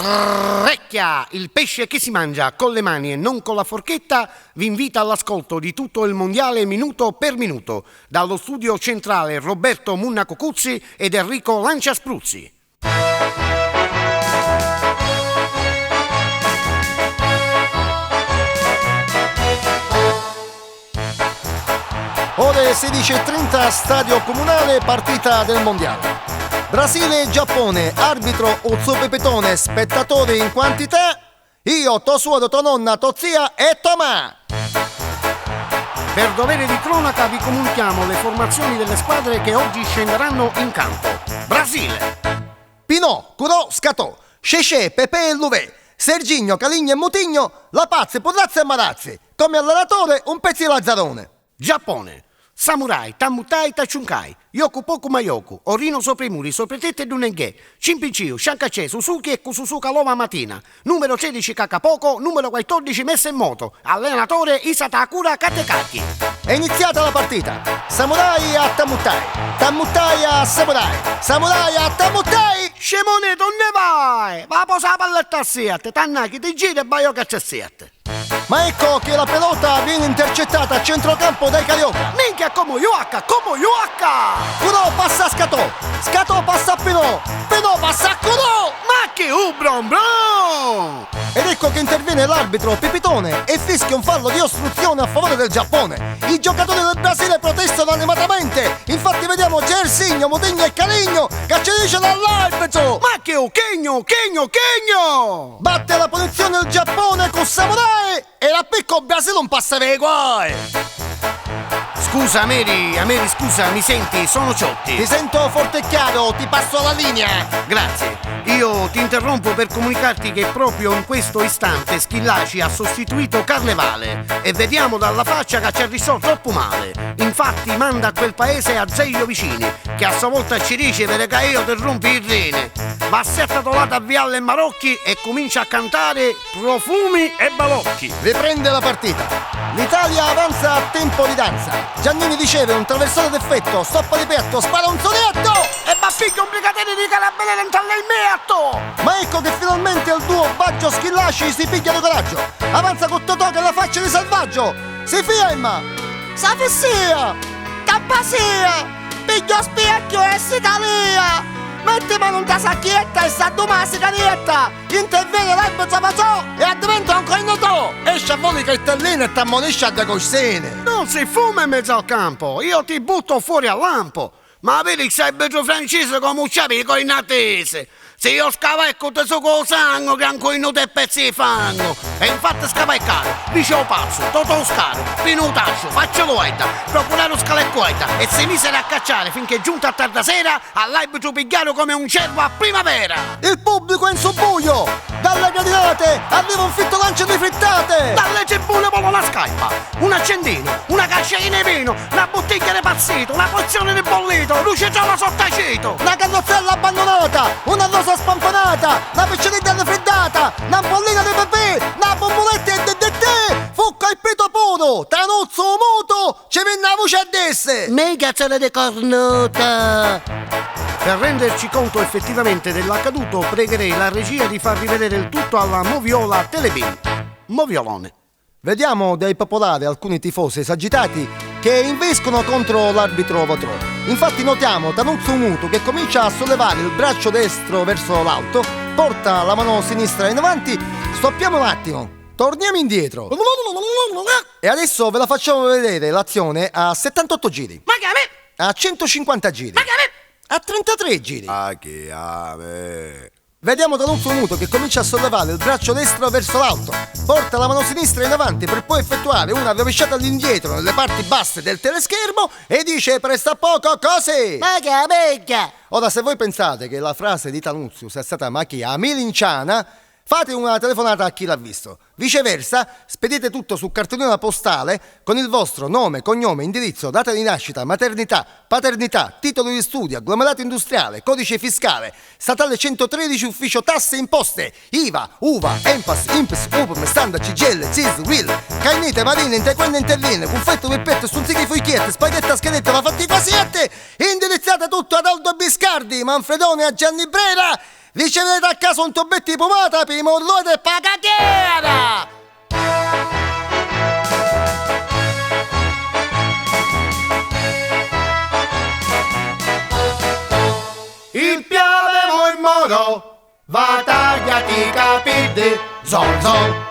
Recchia, il pesce che si mangia con le mani e non con la forchetta, vi invita all'ascolto di tutto il mondiale minuto per minuto. Dallo studio centrale Roberto Munnaco Cuzzi ed Enrico Lancia Spruzzi. Ore 16:30, stadio comunale, partita del mondiale. Brasile e Giappone, arbitro Uzzo Pepetone, spettatori in quantità, io, tua suora, tua nonna, tua zia e tua mamma. Per dovere di cronaca vi comunichiamo le formazioni delle squadre che oggi scenderanno in campo. Brasile. Pinot, Curò, Scatò, Cecè, Pepe e Louvet, Serginho, Caligno e Mutigno, La Pazzi, Porrazzi e Marazzi. Come allenatore un pezzo di Lazzarone. Giappone. Samurai, Tammutai, Tachunkai, Yoku Poku Mayoku, Orino sopra i muri, sopra tette Dunenghe, Cimpinciu, Shankace, Suzuki e Kususuka Lova Matina, numero 16 Kakapoko, numero 14 messa in moto, allenatore Isatakura Katekaki. È iniziata la partita. Samurai a Tammutai, Tammutai a Samurai, Samurai a Tammutai. Scemone, donne vai? Va a posare la palletta a siete, tannaki, ti gira e baio che c'è siete. Ma ecco che la pelota viene intercettata a centrocampo dai Carioca. Minchia, come Yuaka! Curò passa a Scatò, Scatò passa a Pinot, Pinot passa a Curò. Ma che bron! Ed ecco che interviene l'arbitro Pipitone e fischia un fallo di ostruzione a favore del Giappone. I giocatori del Brasile protestano animatamente. Infatti vediamo Gersigno, Mutigno e Caligno che ci dice dall'arbitro. Ma che Chegno! Batte la punizione il Giappone con Samurai e la picco Brasile un passa per i guai. Scusa Mary, scusa, mi senti? Sono Ciotti. Ti sento forte e chiaro, ti passo la linea. Grazie. Io ti interrompo per comunicarti che proprio in questo istante Schillaci ha sostituito Carnevale e vediamo dalla faccia che ci ha risolto troppo male. Infatti manda a quel paese a Zeglio vicini, che a sua volta ci riceve che io ti rompi il rene. Va settatolata a Viale e Marocchi e comincia a cantare Profumi e Balocchi. Riprende la partita. L'Italia avanza a tempo di danza. Giannini riceve un traversone d'effetto, stoppa di petto, spara un soletto e bafficchia un brigadelli di carabinieri entrare il meatto. Ma ecco che finalmente il duo Baggio Schillaci si piglia di coraggio. Avanza con Totò che la faccia di salvaggio. Si firma, s'affessia, tappasia, piglio specchio e si talia. Metti mano in casacchietta e sa domani si carietta. Interviene l'arbitro Pacò e addiventa un cognotò. Esce a voli cartellino e t'ammonisce a de coscene. Non si fuma in mezzo al campo, io ti butto fuori al lampo. Ma vedi che sei bello francese come un ciapico in attese. Se io scavecco te so con sangue che ancora in te pezzi di fango. E infatti scaveccare, Liceo Pazzo, Totò Scaro, Pino Tascio, Faccio Loeta, Procuraro Scaleccoeta e si misero a cacciare finché giunto a tarda sera all'arbitro pigliato come un cervo a primavera. Il pubblico è in subbuglio, dalle gradinate arriva un fitto lancio di frittate. Dalle cebule vola una scarpa, un accendino, una cascina di vino, una bottiglia di pazzito, una porzione di bollito, luce gialla sottacito, una carrozzella abbandonata, una rosa spampanata, una piccinetta defreddata, una ampollina di pepè, una bomboletta e dedette, fucca il pito puro, Tanuzzo muto, ci viene la voce a desse. Mega c'era di cornuta. Per renderci conto effettivamente dell'accaduto, pregherei la regia di far rivedere il tutto alla Moviola Telebin. Moviolone. Vediamo dai popolari alcuni tifosi esagitati che invescono contro l'arbitro Vatrò. Infatti notiamo Tanuzzo muto che comincia a sollevare il braccio destro verso l'alto, porta la mano sinistra in avanti. Stoppiamo un attimo, torniamo indietro e adesso ve la facciamo vedere l'azione a 78 giri, Ma che a me? a 150 giri, Ma che a me? a 33 giri. Ma che a me? Vediamo Tanuzzo muto che comincia a sollevare il braccio destro verso l'alto, porta la mano sinistra in avanti per poi effettuare una rovesciata all'indietro nelle parti basse del teleschermo e dice presto a poco così. Ma che a me? Ora, se voi pensate che la frase di Tanuzzo sia stata macchia milinciana, fate una telefonata a chi l'ha visto. Viceversa, spedite tutto su cartolina postale con il vostro nome, cognome, indirizzo, data di nascita, maternità, paternità, titolo di studio, agglomerato industriale, codice fiscale, statale 113, ufficio tasse e imposte, IVA, UVA, ENPAS, INPS, UPM, standard, CGL, CIS, WIL, cainite, marine, interquende, interline, cuffetto, pippetto, stunzichi, fuichiette, spaghetti a schedetta, la fatti quasiette, indirizzate tutto ad Aldo Biscardi, Manfredone a Gianni Brera Ricevete a casa un tubetto di pomata per i molloni e pagatiera! Il piave mo il moro, va tagliati i capelli, zon zon.